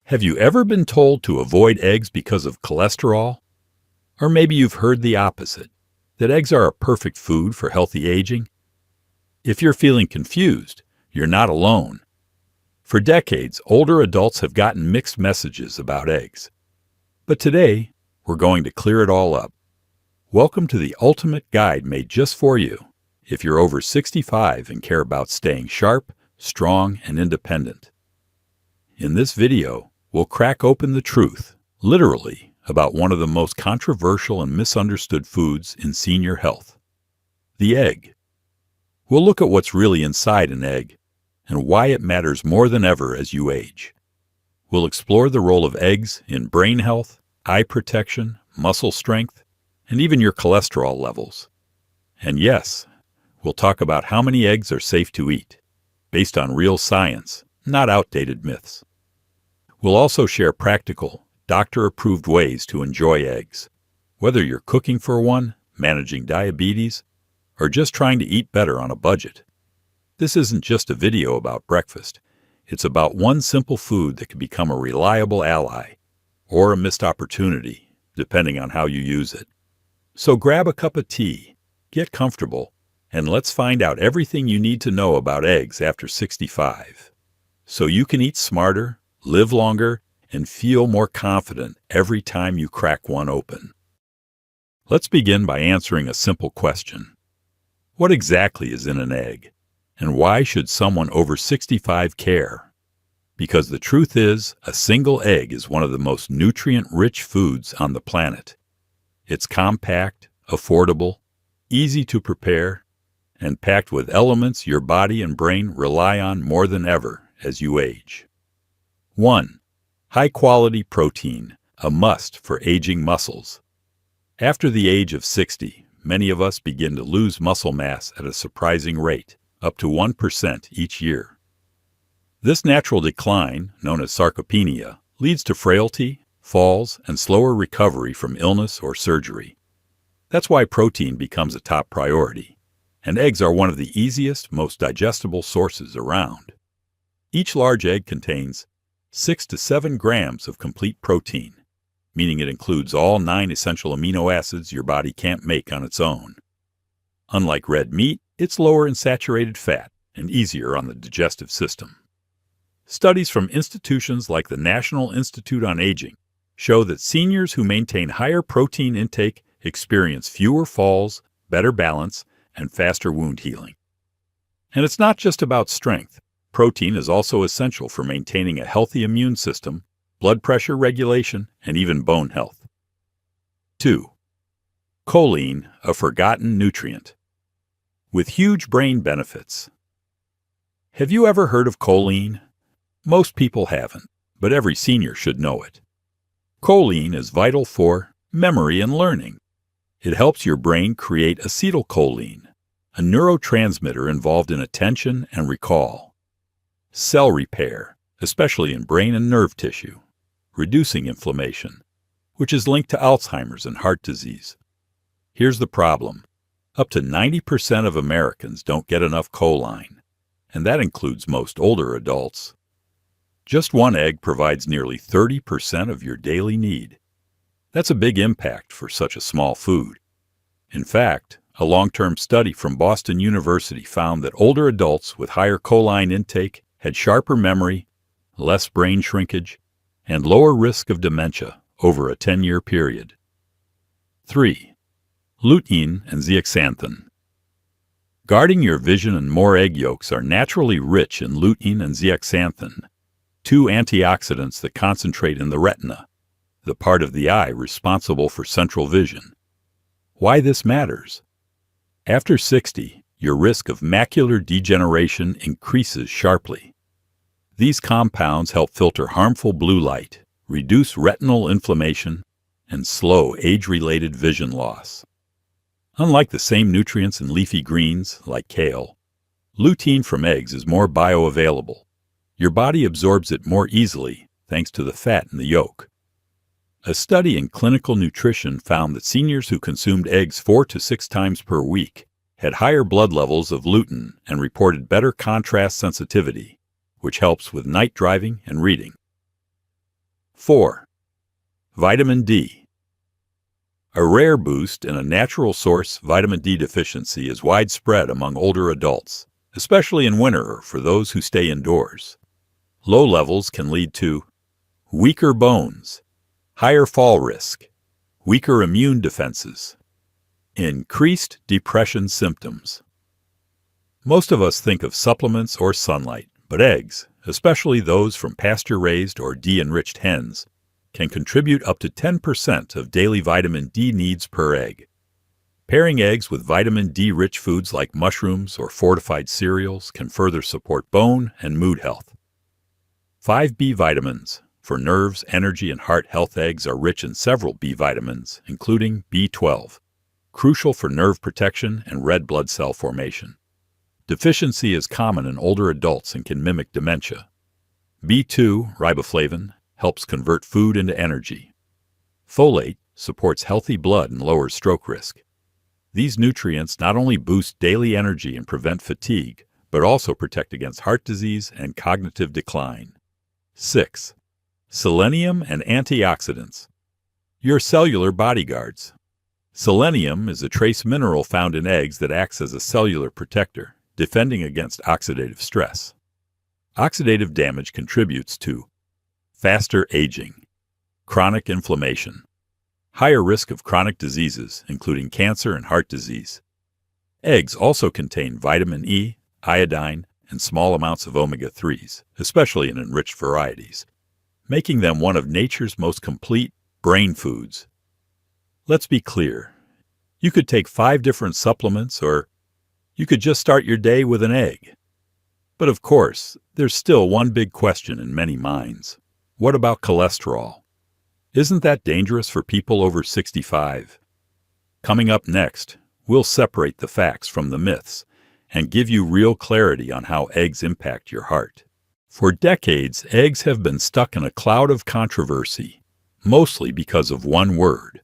Have you ever been told to avoid eggs because of cholesterol? Or maybe you've heard the opposite, that eggs are a perfect food for healthy aging? If you're feeling confused, you're not alone. For decades, older adults have gotten mixed messages about eggs. But today, we're going to clear it all up. Welcome to the ultimate guide made just for you, if you're over 65 and care about staying sharp, strong, and independent. In this video, we'll crack open the truth, literally, about one of the most controversial and misunderstood foods in senior health: the egg. We'll look at what's really inside an egg and why it matters more than ever as you age. We'll explore the role of eggs in brain health, eye protection, muscle strength, and even your cholesterol levels. And yes, we'll talk about how many eggs are safe to eat, based on real science, not outdated myths. We'll also share practical, doctor-approved ways to enjoy eggs, whether you're cooking for one, managing diabetes, or just trying to eat better on a budget. This isn't just a video about breakfast. It's about one simple food that can become a reliable ally, or a missed opportunity, depending on how you use it. So grab a cup of tea, get comfortable, and let's find out everything you need to know about eggs after 65, so you can eat smarter, live longer, and feel more confident every time you crack one open. Let's begin by answering a simple question. What exactly is in an egg? And why should someone over 65 care? Because the truth is, a single egg is one of the most nutrient-rich foods on the planet. It's compact, affordable, easy to prepare, and packed with elements your body and brain rely on more than ever as you age. 1. High-quality protein, a must for aging muscles. After the age of 60, many of us begin to lose muscle mass at a surprising rate, up to 1% each year. This natural decline, known as sarcopenia, leads to frailty, falls, and slower recovery from illness or surgery. That's why protein becomes a top priority, and eggs are one of the easiest, most digestible sources around. Each large egg contains 6 to 7 grams of complete protein, meaning it includes all 9 essential amino acids your body can't make on its own. Unlike red meat, it's lower in saturated fat and easier on the digestive system. Studies from institutions like the National Institute on Aging show that seniors who maintain higher protein intake experience fewer falls, better balance, and faster wound healing. And it's not just about strength. Protein is also essential for maintaining a healthy immune system, blood pressure regulation, and even bone health. 2. Choline, a forgotten nutrient. With huge brain benefits. Have you ever heard of choline? Most people haven't, but every senior should know it. Choline is vital for memory and learning. It helps your brain create acetylcholine, a neurotransmitter involved in attention and recall. Cell repair, especially in brain and nerve tissue. Reducing inflammation, which is linked to Alzheimer's and heart disease. Here's the problem. Up to 90% of Americans don't get enough choline, and that includes most older adults. Just one egg provides nearly 30% of your daily need. That's a big impact for such a small food. In fact, a long-term study from Boston University found that older adults with higher choline intake had sharper memory, less brain shrinkage, and lower risk of dementia over a 10-year period. 3. Lutein and zeaxanthin. Guarding your vision and more egg yolks are naturally rich in lutein and zeaxanthin, 2 antioxidants that concentrate in the retina, the part of the eye responsible for central vision. Why this matters? After 60, your risk of macular degeneration increases sharply. These compounds help filter harmful blue light, reduce retinal inflammation, and slow age-related vision loss. Unlike the same nutrients in leafy greens, like kale, lutein from eggs is more bioavailable. Your body absorbs it more easily thanks to the fat in the yolk. A study in clinical nutrition found that seniors who consumed eggs 4 to 6 times per week had higher blood levels of lutein and reported better contrast sensitivity, which helps with night driving and reading. 4. Vitamin D. A rare boost in a natural source vitamin D deficiency is widespread among older adults, especially in winter or for those who stay indoors. Low levels can lead to weaker bones, higher fall risk, weaker immune defenses, increased depression symptoms. Most of us think of supplements or sunlight, but eggs, especially those from pasture-raised or de-enriched hens, can contribute up to 10% of daily vitamin D needs per egg. Pairing eggs with vitamin D-rich foods like mushrooms or fortified cereals can further support bone and mood health. 5 B vitamins. For nerves, energy, and heart health, eggs are rich in several B vitamins, including B12, crucial for nerve protection and red blood cell formation. Deficiency is common in older adults and can mimic dementia. B2, riboflavin, helps convert food into energy. Folate supports healthy blood and lowers stroke risk. These nutrients not only boost daily energy and prevent fatigue, but also protect against heart disease and cognitive decline. 6. Selenium and antioxidants. Your cellular bodyguards. Selenium is a trace mineral found in eggs that acts as a cellular protector, defending against oxidative stress. Oxidative damage contributes to faster aging, chronic inflammation, higher risk of chronic diseases, including cancer and heart disease. Eggs also contain vitamin E, iodine, and small amounts of omega-3s, especially in enriched varieties, making them one of nature's most complete brain foods. Let's be clear. You could take 5 different supplements, or you could just start your day with an egg. But of course, there's still one big question in many minds. What about cholesterol? Isn't that dangerous for people over 65? Coming up next, we'll separate the facts from the myths and give you real clarity on how eggs impact your heart. For decades, eggs have been stuck in a cloud of controversy, mostly because of one word: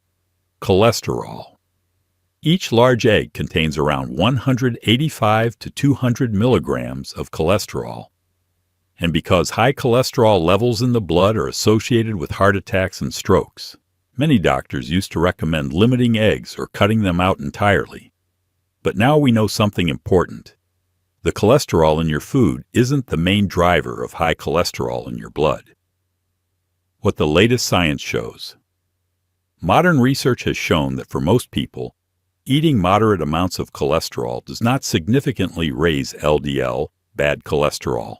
cholesterol. Each large egg contains around 185 to 200 milligrams of cholesterol. And because high cholesterol levels in the blood are associated with heart attacks and strokes, many doctors used to recommend limiting eggs or cutting them out entirely. But now we know something important. The cholesterol in your food isn't the main driver of high cholesterol in your blood. What the latest science shows. Modern research has shown that for most people, eating moderate amounts of cholesterol does not significantly raise LDL, bad cholesterol.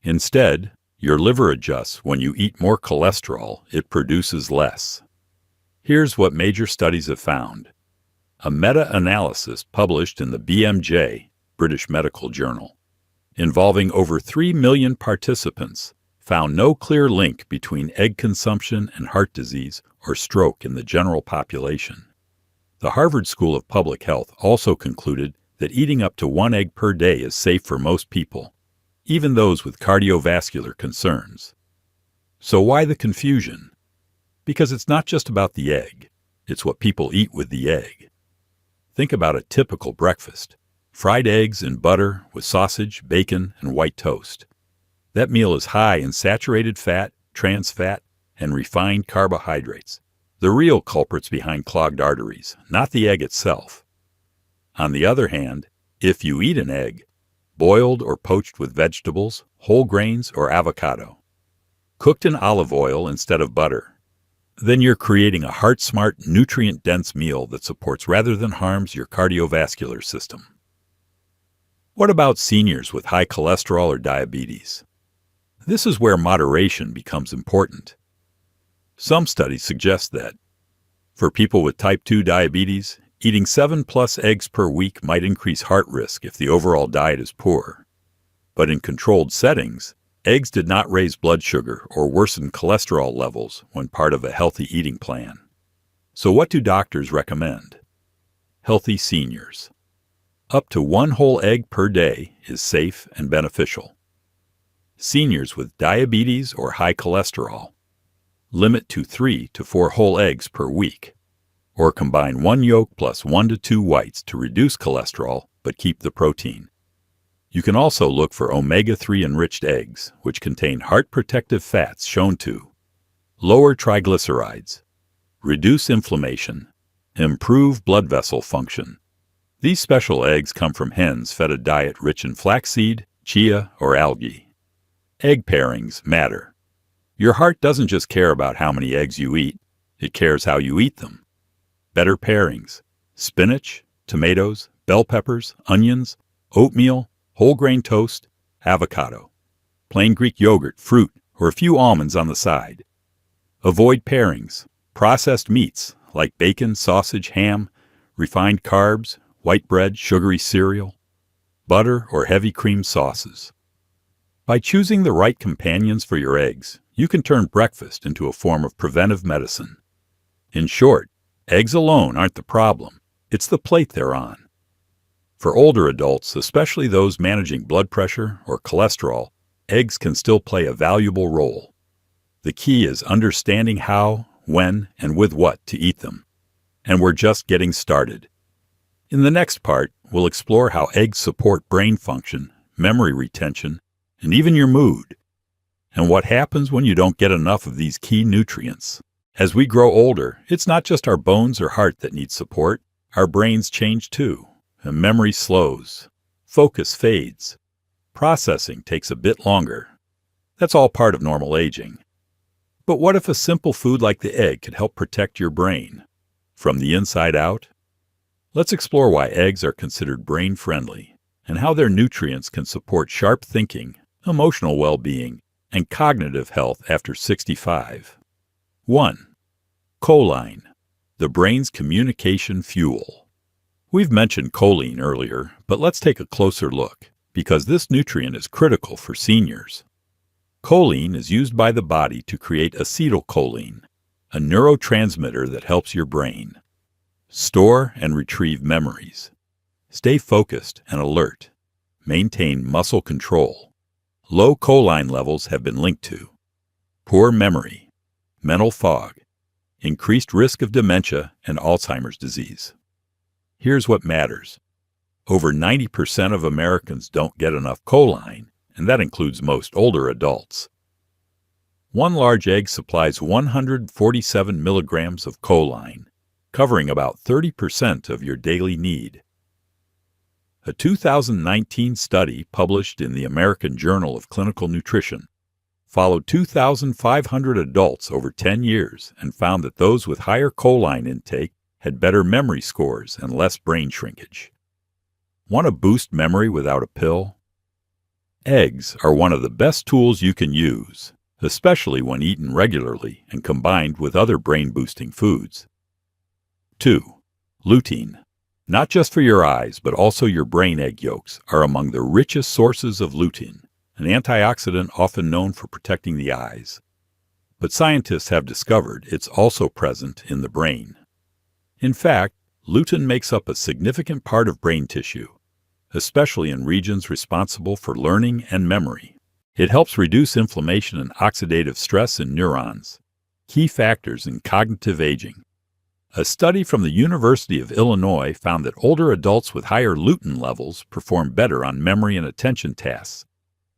Instead, your liver adjusts when you eat more cholesterol, it produces less. Here's what major studies have found. A meta-analysis published in the BMJ, British Medical Journal, involving over 3 million participants, found no clear link between egg consumption and heart disease or stroke in the general population. The Harvard School of Public Health also concluded that eating up to 1 egg per day is safe for most people, even those with cardiovascular concerns. So why the confusion? Because it's not just about the egg, it's what people eat with the egg. Think about a typical breakfast: fried eggs in butter with sausage, bacon, and white toast. That meal is high in saturated fat, trans fat, and refined carbohydrates, the real culprits behind clogged arteries, not the egg itself. On the other hand, if you eat an egg, boiled or poached with vegetables, whole grains, or avocado, cooked in olive oil instead of butter, then you're creating a heart-smart, nutrient-dense meal that supports rather than harms your cardiovascular system. What about seniors with high cholesterol or diabetes? This is where moderation becomes important. Some studies suggest that, for people with type 2 diabetes, eating 7+ eggs per week might increase heart risk if the overall diet is poor. But in controlled settings, eggs did not raise blood sugar or worsen cholesterol levels when part of a healthy eating plan. So what do doctors recommend? Healthy seniors. Up to 1 whole egg per day is safe and beneficial. Seniors with diabetes or high cholesterol, limit to 3 to 4 whole eggs per week, or combine 1 yolk plus 1 to 2 whites to reduce cholesterol but keep the protein. You can also look for omega-3 enriched eggs, which contain heart protective fats shown to lower triglycerides, reduce inflammation, improve blood vessel function. These special eggs come from hens fed a diet rich in flaxseed, chia, or algae. Egg pairings matter. Your heart doesn't just care about how many eggs you eat, it cares how you eat them. Better pairings: spinach, tomatoes, bell peppers, onions, oatmeal, whole grain toast, avocado, plain Greek yogurt, fruit, or a few almonds on the side. Avoid pairings: processed meats like bacon, sausage, ham, refined carbs, white bread, sugary cereal, butter, or heavy cream sauces. By choosing the right companions for your eggs, you can turn breakfast into a form of preventive medicine. In short, eggs alone aren't the problem, it's the plate they're on. For older adults, especially those managing blood pressure or cholesterol, eggs can still play a valuable role. The key is understanding how, when, and with what to eat them. And we're just getting started. In the next part, we'll explore how eggs support brain function, memory retention, and even your mood, and what happens when you don't get enough of these key nutrients. As we grow older, it's not just our bones or heart that need support. Our brains change too, and memory slows. Focus fades. Processing takes a bit longer. That's all part of normal aging. But what if a simple food like the egg could help protect your brain from the inside out? Let's explore why eggs are considered brain-friendly and how their nutrients can support sharp thinking, emotional well-being, and cognitive health after 65. 1. Choline, the brain's communication fuel. We've mentioned choline earlier, but let's take a closer look, because this nutrient is critical for seniors. Choline is used by the body to create acetylcholine, a neurotransmitter that helps your brain store and retrieve memories, stay focused and alert, maintain muscle control. Low choline levels have been linked to poor memory, mental fog, increased risk of dementia and Alzheimer's disease. Here's what matters. Over 90% of Americans don't get enough choline, and that includes most older adults. One large egg supplies 147 milligrams of choline, covering about 30% of your daily need. A 2019 study published in the American Journal of Clinical Nutrition followed 2,500 adults over 10 years and found that those with higher choline intake had better memory scores and less brain shrinkage. Want to boost memory without a pill? Eggs are one of the best tools you can use, especially when eaten regularly and combined with other brain-boosting foods. 2. Lutein. Not just for your eyes, but also your brain egg yolks are among the richest sources of lutein, an antioxidant often known for protecting the eyes. But scientists have discovered it's also present in the brain. In fact, lutein makes up a significant part of brain tissue, especially in regions responsible for learning and memory. It helps reduce inflammation and oxidative stress in neurons, key factors in cognitive aging. A study from the University of Illinois found that older adults with higher lutein levels perform better on memory and attention tasks,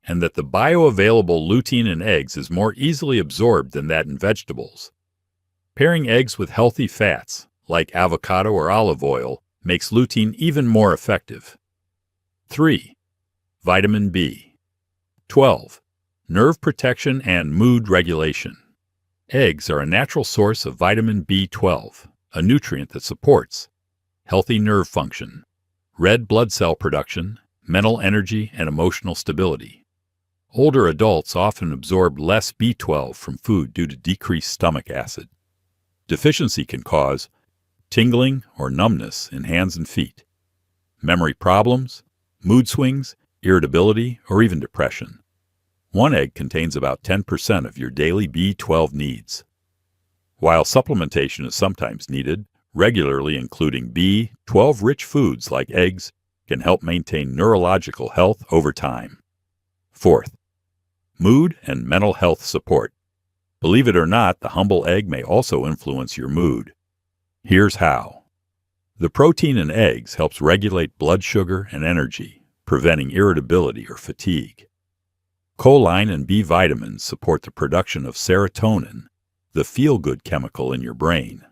and that the bioavailable lutein in eggs is more easily absorbed than that in vegetables. Pairing eggs with healthy fats, like avocado or olive oil, makes lutein even more effective. 3. Vitamin B. 12. Nerve protection and mood regulation. Eggs are a natural source of vitamin B12, a nutrient that supports healthy nerve function, red blood cell production, mental energy, and emotional stability. Older adults often absorb less B12 from food due to decreased stomach acid. Deficiency can cause tingling or numbness in hands and feet, memory problems, mood swings, irritability, or even depression. One egg contains about 10% of your daily B12 needs. While supplementation is sometimes needed, regularly including B12-rich foods like eggs can help maintain neurological health over time. 4th, mood and mental health support. Believe it or not, the humble egg may also influence your mood. Here's how. The protein in eggs helps regulate blood sugar and energy, preventing irritability or fatigue. Choline and B vitamins support the production of serotonin, the feel-good chemical in your brain.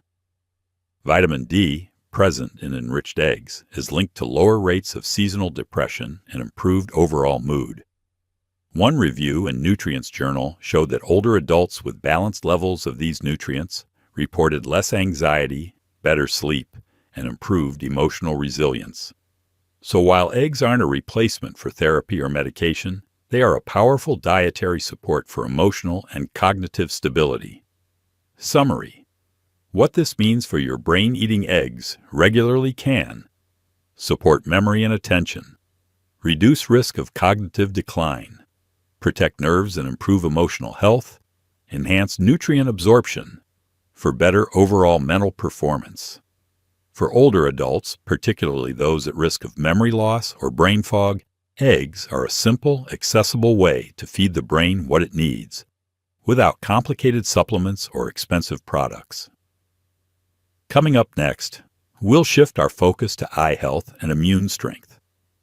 Vitamin D, present in enriched eggs, is linked to lower rates of seasonal depression and improved overall mood. One review in Nutrients Journal showed that older adults with balanced levels of these nutrients reported less anxiety, better sleep, and improved emotional resilience. So while eggs aren't a replacement for therapy or medication, they are a powerful dietary support for emotional and cognitive stability. Summary: what this means for your brain: eating eggs regularly can support memory and attention, reduce risk of cognitive decline, protect nerves and improve emotional health, enhance nutrient absorption for better overall mental performance. For older adults, particularly those at risk of memory loss or brain fog, eggs are a simple, accessible way to feed the brain what it needs, without complicated supplements or expensive products. Coming up next, we'll shift our focus to eye health and immune strength,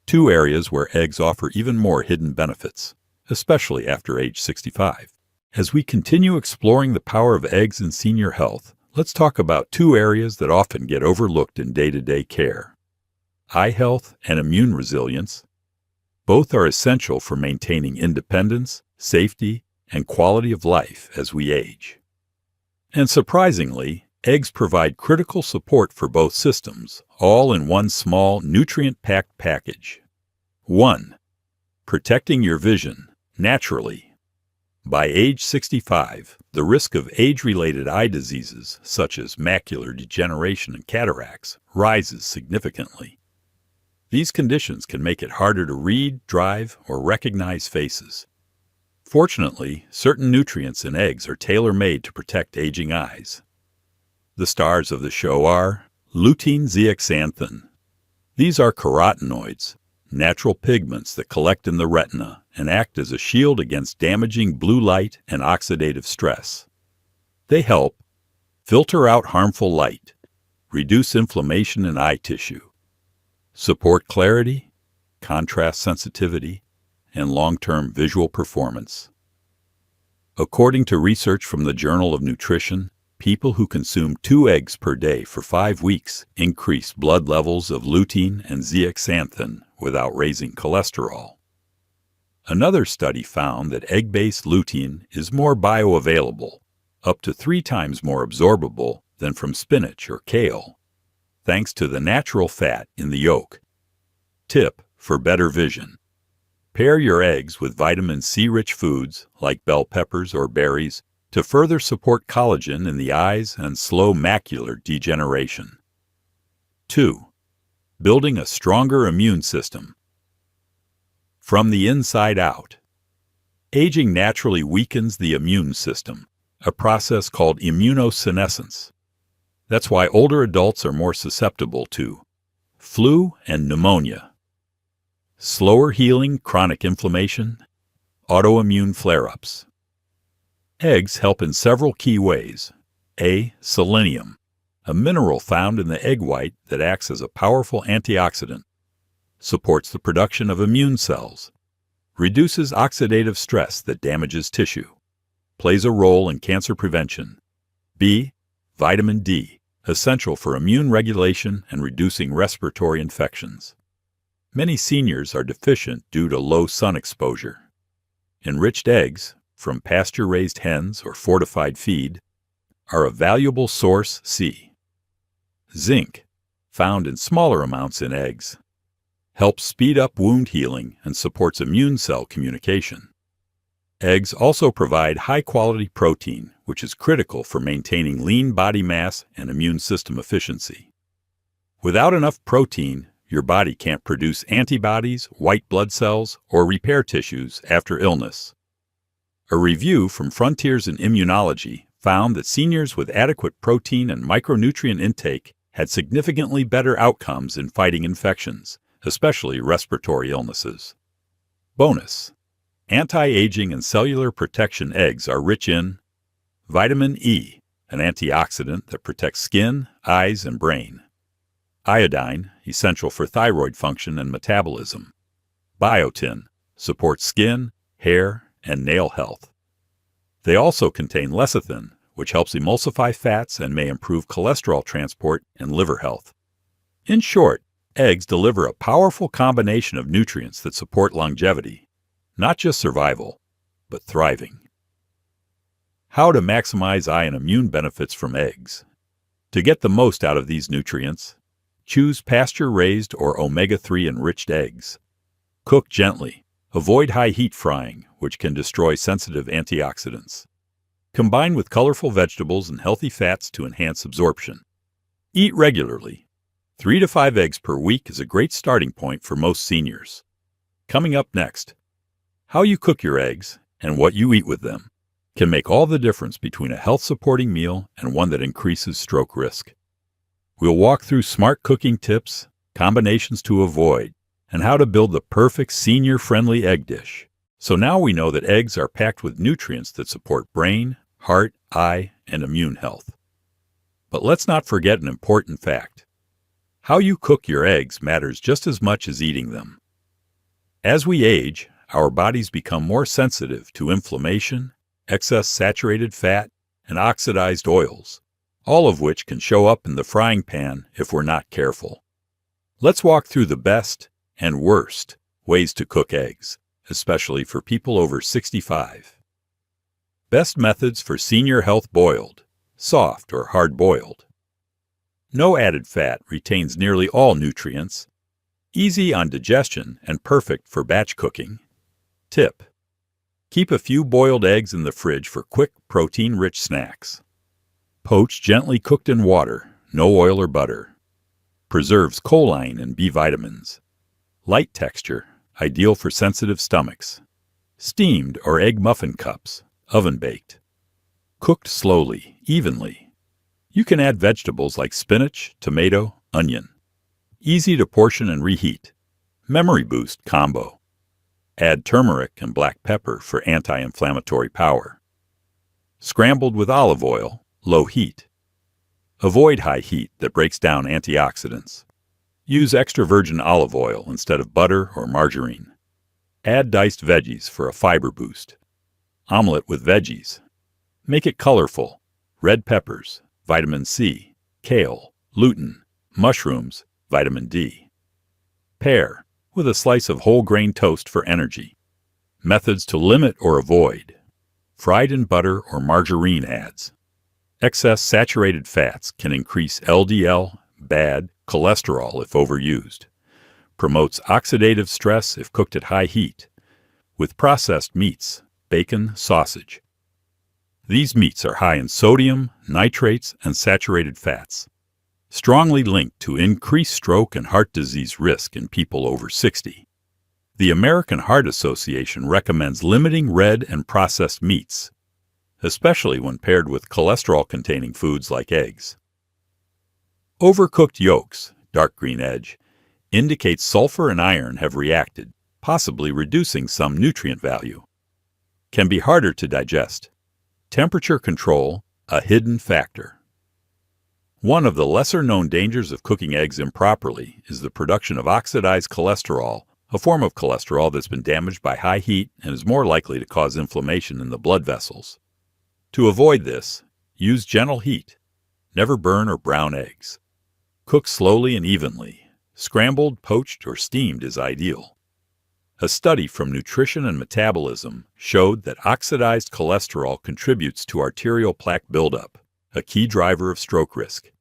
two areas where eggs offer even more hidden benefits, especially after age 65. As we continue exploring the power of eggs in senior health, let's talk about two areas that often get overlooked in day-to-day care: eye health and immune resilience. Both are essential for maintaining independence, safety, and quality of life as we age. And surprisingly, eggs provide critical support for both systems, all in one small, nutrient-packed package. 1. Protecting your vision naturally. By age 65, the risk of age-related eye diseases, such as macular degeneration and cataracts, rises significantly. These conditions can make it harder to read, drive, or recognize faces. Fortunately, certain nutrients in eggs are tailor-made to protect aging eyes. The stars of the show are lutein, zeaxanthin. These are carotenoids, natural pigments that collect in the retina and act as a shield against damaging blue light and oxidative stress. They help filter out harmful light, reduce inflammation in eye tissue, support clarity, contrast sensitivity, and long-term visual performance. According to research from the Journal of Nutrition, people who consume 2 eggs per day for 5 weeks increased blood levels of lutein and zeaxanthin without raising cholesterol. Another study found that egg-based lutein is more bioavailable, up to 3 times more absorbable than from spinach or kale, thanks to the natural fat in the yolk. Tip for better vision: pair your eggs with vitamin C-rich foods like bell peppers or berries to further support collagen in the eyes and slow macular degeneration. 2. Building a stronger immune system. From the inside out. Aging naturally weakens the immune system, a process called immunosenescence. That's why older adults are more susceptible to flu and pneumonia, slower healing chronic inflammation, autoimmune flare-ups. Eggs help in several key ways. A. Selenium, a mineral found in the egg white that acts as a powerful antioxidant, supports the production of immune cells, reduces oxidative stress that damages tissue, plays a role in cancer prevention. B. Vitamin D, essential for immune regulation and reducing respiratory infections. Many seniors are deficient due to low sun exposure. Enriched eggs, from pasture-raised hens or fortified feed, are a valuable source. C. Zinc, found in smaller amounts in eggs, helps speed up wound healing and supports immune cell communication. Eggs also provide high-quality protein, which is critical for maintaining lean body mass and immune system efficiency. Without enough protein, your body can't produce antibodies, white blood cells, or repair tissues after illness. A review from Frontiers in Immunology found that seniors with adequate protein and micronutrient intake had significantly better outcomes in fighting infections, especially respiratory illnesses. Bonus: anti-aging and cellular protection eggs are rich in vitamin E, an antioxidant that protects skin, eyes, and brain; iodine, essential for thyroid function and metabolism; biotin, supports skin, hair, and nail health. They also contain lecithin, which helps emulsify fats and may improve cholesterol transport and liver health. In short, eggs deliver a powerful combination of nutrients that support longevity, not just survival, but thriving. How to maximize eye and immune benefits from eggs. To get the most out of these nutrients, choose pasture-raised or omega-3 enriched eggs. Cook gently. Avoid high heat frying, which can destroy sensitive antioxidants. Combine with colorful vegetables and healthy fats to enhance absorption. Eat regularly. 3 to 5 eggs per week is a great starting point for most seniors. Coming up next, how you cook your eggs and what you eat with them can make all the difference between a health-supporting meal and one that increases stroke risk. We'll walk through smart cooking tips, combinations to avoid, and how to build the perfect senior-friendly egg dish. So now we know that eggs are packed with nutrients that support brain, heart, eye, and immune health. But let's not forget an important fact. How you cook your eggs matters just as much as eating them. As we age, our bodies become more sensitive to inflammation, excess saturated fat, and oxidized oils, all of which can show up in the frying pan if we're not careful. Let's walk through the best and worst ways to cook eggs, especially for people over 65. Best methods for senior health: boiled, soft or hard-boiled. No added fat, retains nearly all nutrients, easy on digestion and perfect for batch cooking. Tip: keep a few boiled eggs in the fridge for quick, protein-rich snacks. Poached, gently cooked in water, no oil or butter. Preserves choline and B vitamins. Light texture, ideal for sensitive stomachs. Steamed or egg muffin cups, oven-baked. Cooked slowly, evenly. You can add vegetables like spinach, tomato, onion. Easy to portion and reheat. Memory boost combo. Add turmeric and black pepper for anti-inflammatory power. Scrambled with olive oil, low heat. Avoid high heat that breaks down antioxidants. Use extra virgin olive oil instead of butter or margarine. Add diced veggies for a fiber boost. Omelette with veggies. Make it colorful. Red peppers, vitamin C, kale, lutein, mushrooms, vitamin D. Pair with a slice of whole grain toast for energy. Methods to limit or avoid. Fried in butter or margarine adds. Excess saturated fats can increase LDL, bad cholesterol if overused. Promotes oxidative stress if cooked at high heat. With processed meats, bacon, sausage. These meats are high in sodium, nitrates, and saturated fats, strongly linked to increased stroke and heart disease risk in people over 60. The American Heart Association recommends limiting red and processed meats, especially when paired with cholesterol-containing foods like eggs. Overcooked yolks, dark green edge, indicates sulfur and iron have reacted, possibly reducing some nutrient value. Can be harder to digest. Temperature control, a hidden factor. One of the lesser-known dangers of cooking eggs improperly is the production of oxidized cholesterol, a form of cholesterol that's been damaged by high heat and is more likely to cause inflammation in the blood vessels. To avoid this, use gentle heat. Never burn or brown eggs. Cook slowly and evenly. Scrambled, poached, or steamed is ideal. A study from Nutrition and Metabolism showed that oxidized cholesterol contributes to arterial plaque buildup, a key driver of stroke risk.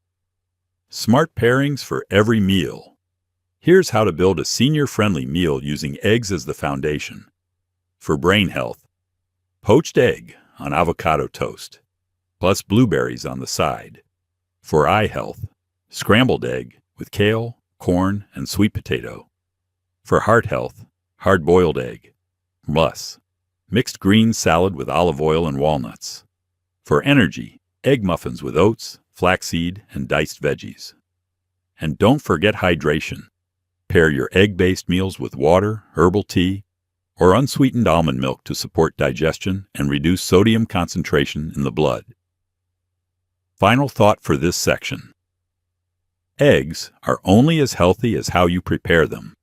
Smart pairings for every meal. Here's how to build a senior-friendly meal using eggs as the foundation. For brain health, poached egg on avocado toast, plus blueberries on the side. For eye health, scrambled egg with kale, corn, and sweet potato. For heart health, hard-boiled egg, plus mixed green salad with olive oil and walnuts. For energy, egg muffins with oats, flaxseed, and diced veggies. And don't forget hydration. Pair your egg-based meals with water, herbal tea, or unsweetened almond milk to support digestion and reduce sodium concentration in the blood. Final thought for this section. Eggs are only as healthy as how you prepare them.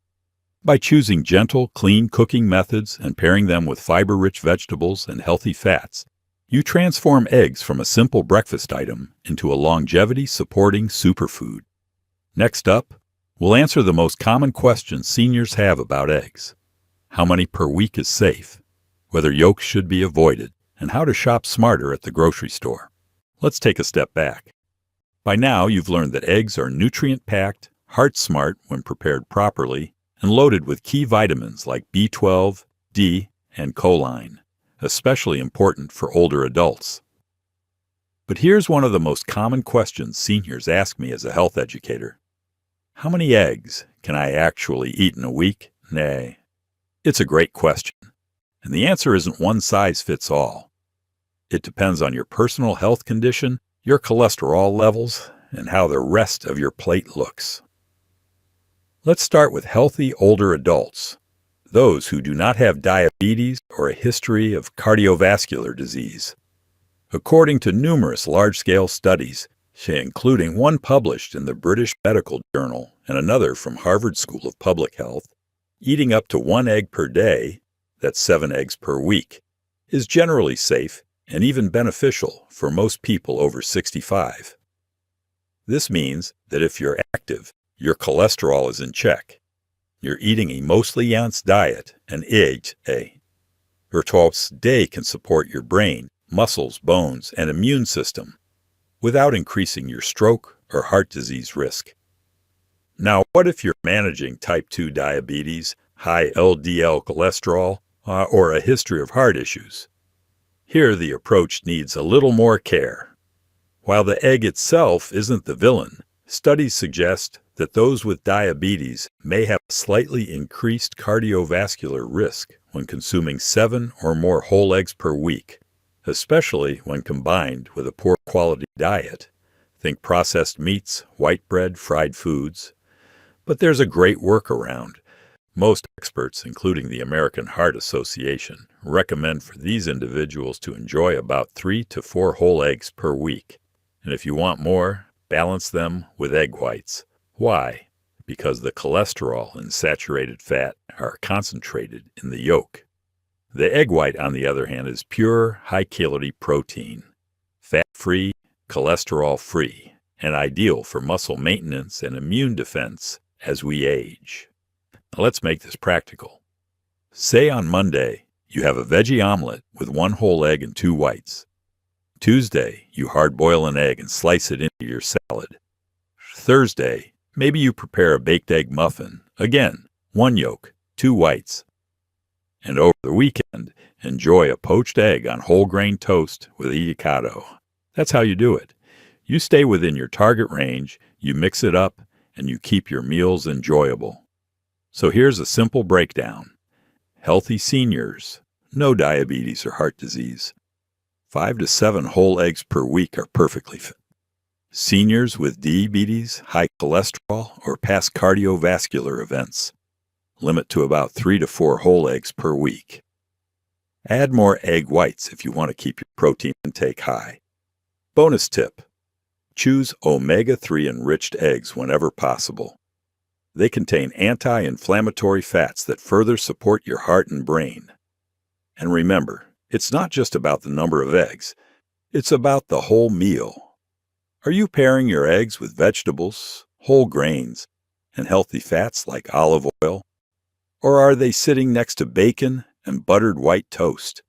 By choosing gentle, clean cooking methods and pairing them with fiber-rich vegetables and healthy fats, You transform eggs from a simple breakfast item into a longevity-supporting superfood. Next up, we'll answer the most common questions seniors have about eggs. How many per week is safe? Whether yolks should be avoided, and how to shop smarter at the grocery store. Let's take a step back. By now, you've learned that eggs are nutrient-packed, heart-smart when prepared properly, and loaded with key vitamins like B12, D, and choline, especially important for older adults. But here's one of the most common questions seniors ask me as a health educator. How many eggs can I actually eat in a week? Nay. It's a great question, and the answer isn't one size fits all. It depends on your personal health condition, your cholesterol levels, and how the rest of your plate looks. Let's start with healthy older adults, those who do not have diabetes or a history of cardiovascular disease. According to numerous large-scale studies, including one published in the British Medical Journal and another from Harvard School of Public Health, eating up to 1 egg per day, that's 7 eggs per week, is generally safe and even beneficial for most people over 65. This means that if you're active, your cholesterol is in check, you're eating a mostly balanced diet, and eggs per twice a day can support your brain, muscles, bones, and immune system without increasing your stroke or heart disease risk. Now, what if you're managing type 2 diabetes, high LDL cholesterol, or a history of heart issues? Here, the approach needs a little more care. While the egg itself isn't the villain, studies suggest that those with diabetes may have slightly increased cardiovascular risk when consuming 7 or more whole eggs per week, especially when combined with a poor quality diet. Think processed meats, white bread, fried foods. But there's a great workaround. Most experts, including the American Heart Association, recommend for these individuals to enjoy about 3 to 4 whole eggs per week. And if you want more, balance them with egg whites. Why? Because the cholesterol and saturated fat are concentrated in the yolk. The egg white, on the other hand, is pure, high-calorie protein, fat-free, cholesterol-free, and ideal for muscle maintenance and immune defense as we age. Now let's make this practical. Say on Monday, you have a veggie omelet with 1 whole egg and 2 whites. Tuesday, you hard-boil an egg and slice it into your salad. Thursday, maybe you prepare a baked egg muffin. Again, 1 yolk, 2 whites. And over the weekend, enjoy a poached egg on whole grain toast with avocado. That's how you do it. You stay within your target range, you mix it up, and you keep your meals enjoyable. So here's a simple breakdown. Healthy seniors, no diabetes or heart disease. 5 to 7 whole eggs per week are perfectly fit. Seniors with diabetes, high cholesterol, or past cardiovascular events, limit to about 3 to 4 whole eggs per week. Add more egg whites if you want to keep your protein intake high. Bonus tip: choose omega-3 enriched eggs whenever possible. They contain anti-inflammatory fats that further support your heart and brain. And remember, it's not just about the number of eggs, it's about the whole meal. Are you pairing your eggs with vegetables, whole grains, and healthy fats like olive oil? Or are they sitting next to bacon and buttered white toast?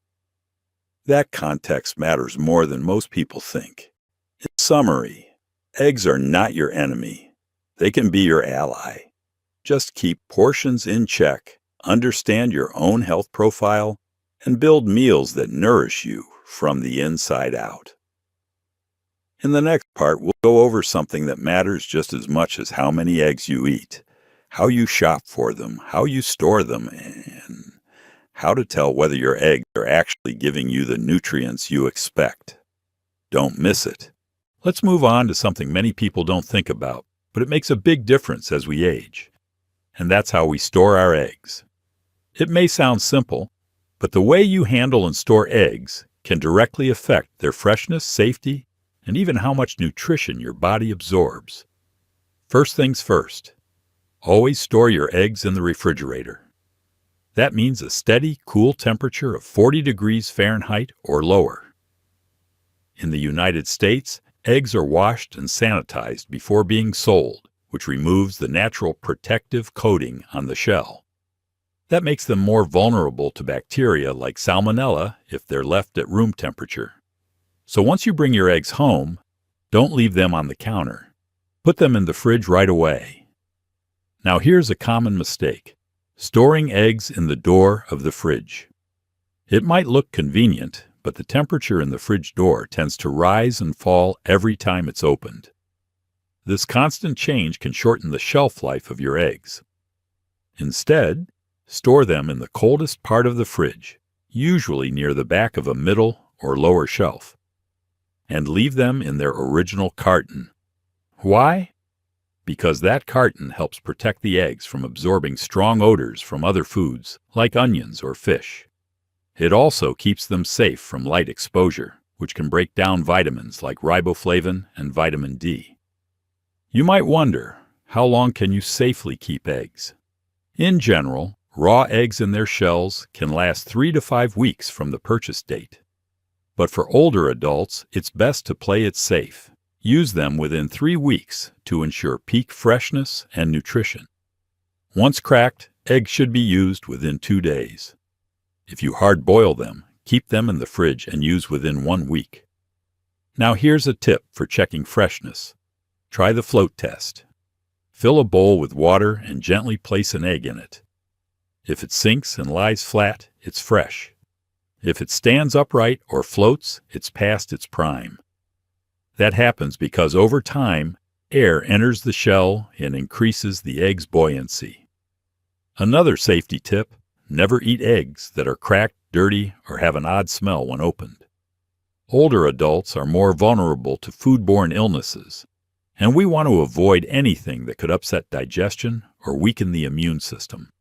That context matters more than most people think. In summary, eggs are not your enemy. They can be your ally. Just keep portions in check, understand your own health profile, and build meals that nourish you from the inside out. In the next part, we'll go over something that matters just as much as how many eggs you eat, how you shop for them, how you store them, and how to tell whether your eggs are actually giving you the nutrients you expect. Don't miss it. Let's move on to something many people don't think about, but it makes a big difference as we age. And that's how we store our eggs. It may sound simple, but the way you handle and store eggs can directly affect their freshness, safety, and even how much nutrition your body absorbs. First things first, always store your eggs in the refrigerator. That means a steady, cool temperature of 40 degrees Fahrenheit or lower. In the United States, eggs are washed and sanitized before being sold, which removes the natural protective coating on the shell. That makes them more vulnerable to bacteria like salmonella if they're left at room temperature. So once you bring your eggs home, don't leave them on the counter. Put them in the fridge right away. Now here's a common mistake: storing eggs in the door of the fridge. It might look convenient, but the temperature in the fridge door tends to rise and fall every time it's opened. This constant change can shorten the shelf life of your eggs. Instead, store them in the coldest part of the fridge, usually near the back of a middle or lower shelf, and leave them in their original carton. Why? Because that carton helps protect the eggs from absorbing strong odors from other foods, like onions or fish. It also keeps them safe from light exposure, which can break down vitamins like riboflavin and vitamin D. You might wonder, how long can you safely keep eggs? In general, raw eggs in their shells can last 3 to 5 weeks from the purchase date. But for older adults, it's best to play it safe. Use them within 3 weeks to ensure peak freshness and nutrition. Once cracked, eggs should be used within 2 days. If you hard-boil them, keep them in the fridge and use within 1 week. Now here's a tip for checking freshness. Try the float test. Fill a bowl with water and gently place an egg in it. If it sinks and lies flat, it's fresh. If it stands upright or floats, it's past its prime. That happens because over time, air enters the shell and increases the egg's buoyancy. Another safety tip: never eat eggs that are cracked, dirty, or have an odd smell when opened. Older adults are more vulnerable to foodborne illnesses, and we want to avoid anything that could upset digestion or weaken the immune system.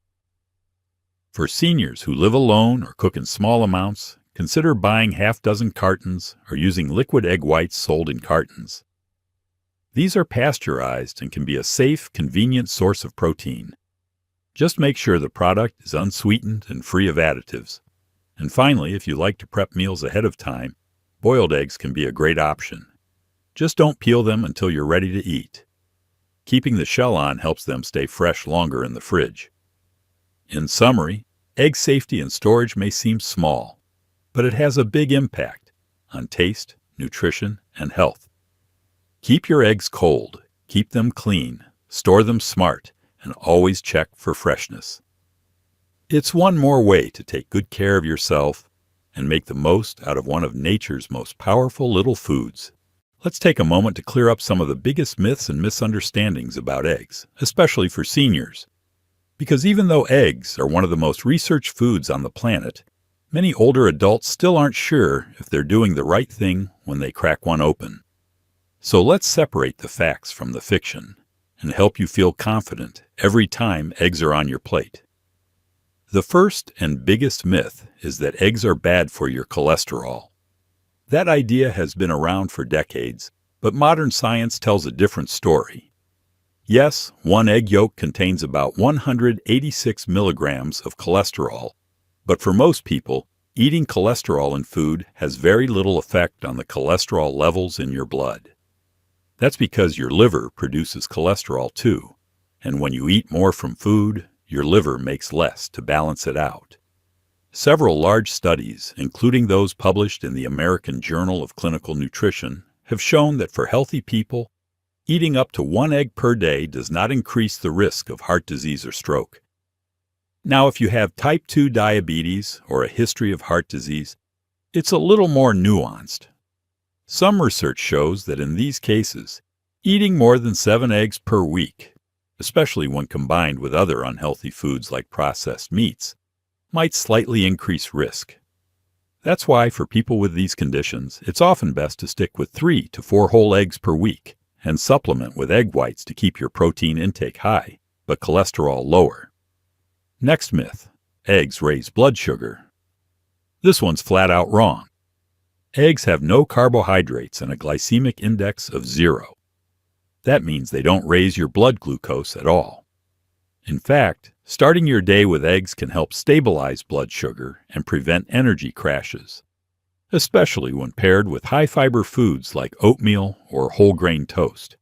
For seniors who live alone or cook in small amounts, consider buying half-dozen cartons or using liquid egg whites sold in cartons. These are pasteurized and can be a safe, convenient source of protein. Just make sure the product is unsweetened and free of additives. And finally, if you like to prep meals ahead of time, boiled eggs can be a great option. Just don't peel them until you're ready to eat. Keeping the shell on helps them stay fresh longer in the fridge. In summary, egg safety and storage may seem small, but it has a big impact on taste, nutrition, and health. Keep your eggs cold, keep them clean, store them smart, and always check for freshness. It's one more way to take good care of yourself and make the most out of one of nature's most powerful little foods. Let's take a moment to clear up some of the biggest myths and misunderstandings about eggs, especially for seniors. Because even though eggs are one of the most researched foods on the planet, many older adults still aren't sure if they're doing the right thing when they crack one open. So let's separate the facts from the fiction and help you feel confident every time eggs are on your plate. The first and biggest myth is that eggs are bad for your cholesterol. That idea has been around for decades, but modern science tells a different story. Yes, one egg yolk contains about 186 milligrams of cholesterol, but for most people, eating cholesterol in food has very little effect on the cholesterol levels in your blood. That's because your liver produces cholesterol too, and when you eat more from food, your liver makes less to balance it out. Several large studies, including those published in the American Journal of Clinical Nutrition, have shown that for healthy people, eating up to 1 egg per day does not increase the risk of heart disease or stroke. Now, if you have type 2 diabetes or a history of heart disease, it's a little more nuanced. Some research shows that in these cases, eating more than 7 eggs per week, especially when combined with other unhealthy foods like processed meats, might slightly increase risk. That's why for people with these conditions, it's often best to stick with 3 to 4 whole eggs per week and supplement with egg whites to keep your protein intake high, but cholesterol lower. Next myth: eggs raise blood sugar. This one's flat out wrong. Eggs have no carbohydrates and a glycemic index of 0. That means they don't raise your blood glucose at all. In fact, starting your day with eggs can help stabilize blood sugar and prevent energy crashes. especially when paired with high-fiber foods like oatmeal or whole-grain toast.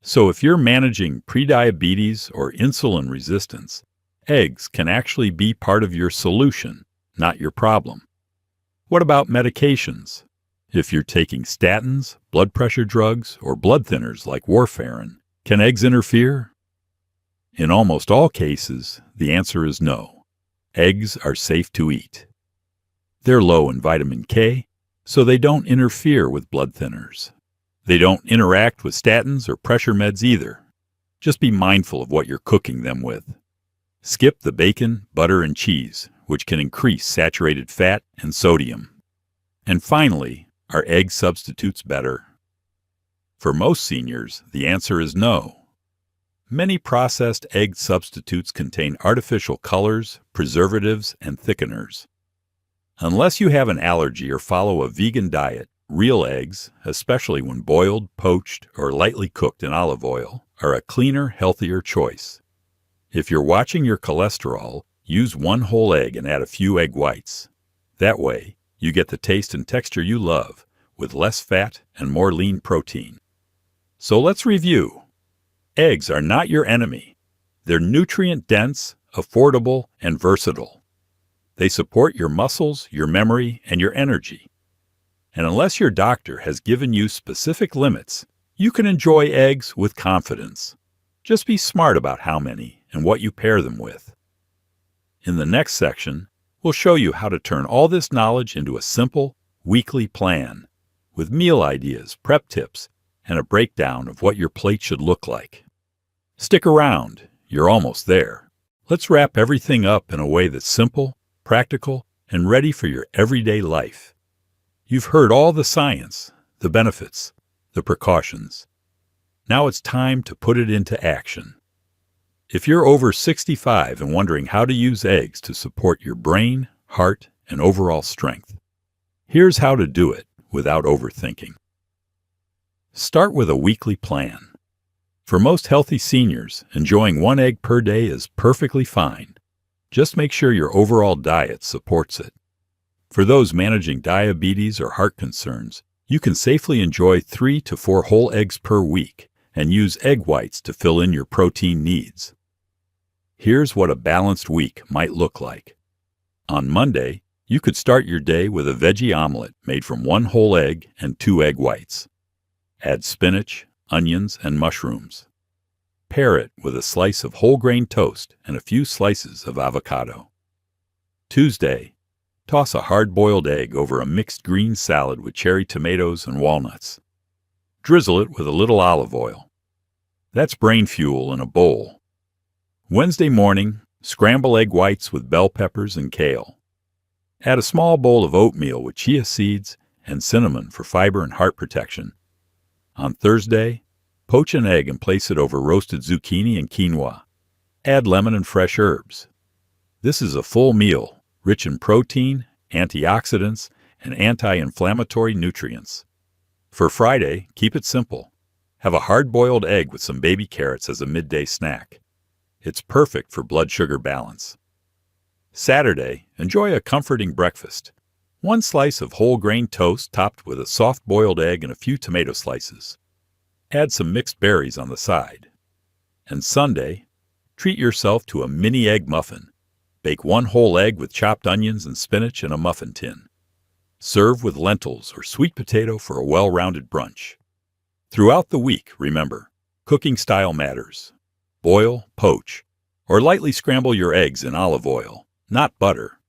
So if you're managing prediabetes or insulin resistance, eggs can actually be part of your solution, not your problem. What about medications? If you're taking statins, blood pressure drugs, or blood thinners like warfarin, can eggs interfere? In almost all cases, the answer is no. Eggs are safe to eat. They're low in vitamin K, so they don't interfere with blood thinners. They don't interact with statins or pressure meds either. Just be mindful of what you're cooking them with. Skip the bacon, butter, and cheese, which can increase saturated fat and sodium. And finally, are egg substitutes better? For most seniors, the answer is no. Many processed egg substitutes contain artificial colors, preservatives, and thickeners. Unless you have an allergy or follow a vegan diet, real eggs, especially when boiled, poached, or lightly cooked in olive oil, are a cleaner, healthier choice. If you're watching your cholesterol, use one whole egg and add a few egg whites. That way, you get the taste and texture you love, with less fat and more lean protein. So let's review. Eggs are not your enemy. They're nutrient-dense, affordable, and versatile. They support your muscles, your memory, and your energy. And unless your doctor has given you specific limits, you can enjoy eggs with confidence. Just be smart about how many and what you pair them with. In the next section, we'll show you how to turn all this knowledge into a simple, weekly plan, with meal ideas, prep tips, and a breakdown of what your plate should look like. Stick around, you're almost there. Let's wrap everything up in a way that's simple, practical, and ready for your everyday life. You've heard all the science, the benefits, the precautions. Now it's time to put it into action. If you're over 65 and wondering how to use eggs to support your brain, heart, and overall strength, here's how to do it without overthinking. Start with a weekly plan. For most healthy seniors, enjoying one egg per day is perfectly fine. Just make sure your overall diet supports it. For those managing diabetes or heart concerns, you can safely enjoy 3 to 4 whole eggs per week and use egg whites to fill in your protein needs. Here's what a balanced week might look like. On Monday, you could start your day with a veggie omelet made from 1 whole egg and 2 egg whites. Add spinach, onions, and mushrooms. Pair it with a slice of whole grain toast and a few slices of avocado. Tuesday, toss a hard-boiled egg over a mixed green salad with cherry tomatoes and walnuts. Drizzle it with a little olive oil. That's brain fuel in a bowl. Wednesday morning, scramble egg whites with bell peppers and kale. Add a small bowl of oatmeal with chia seeds and cinnamon for fiber and heart protection. On Thursday, poach an egg and place it over roasted zucchini and quinoa. Add lemon and fresh herbs. This is a full meal, rich in protein, antioxidants, and anti-inflammatory nutrients. For Friday, keep it simple. Have a hard-boiled egg with some baby carrots as a midday snack. It's perfect for blood sugar balance. Saturday, enjoy a comforting breakfast. 1 slice of whole grain toast topped with a soft-boiled egg and a few tomato slices. Add some mixed berries on the side. And Sunday, treat yourself to a mini egg muffin. Bake 1 whole egg with chopped onions and spinach in a muffin tin. Serve with lentils or sweet potato for a well-rounded brunch. Throughout the week, remember, cooking style matters. Boil, poach, or lightly scramble your eggs in olive oil, not butter.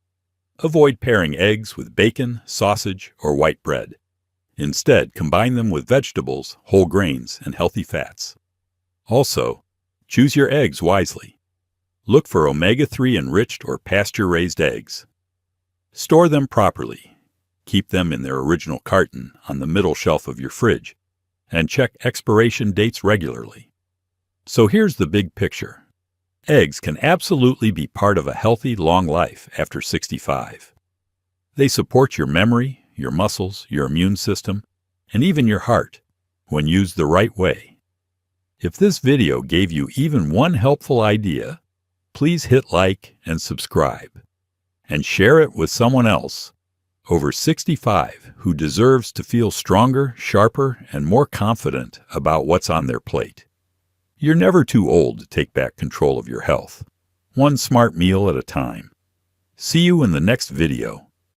Avoid pairing eggs with bacon, sausage, or white bread. Instead, combine them with vegetables, whole grains, and healthy fats. Also, choose your eggs wisely. Look for omega-3 enriched or pasture-raised eggs. Store them properly. Keep them in their original carton on the middle shelf of your fridge, and check expiration dates regularly. So here's the big picture. Eggs can absolutely be part of a healthy, long life after 65. They support your memory, your muscles, your immune system, and even your heart, when used the right way. If this video gave you even one helpful idea, please hit like and subscribe, and share it with someone else. over 65 who deserves to feel stronger, sharper, and more confident about what's on their plate. You're never too old to take back control of your health, one smart meal at a time. See you in the next video.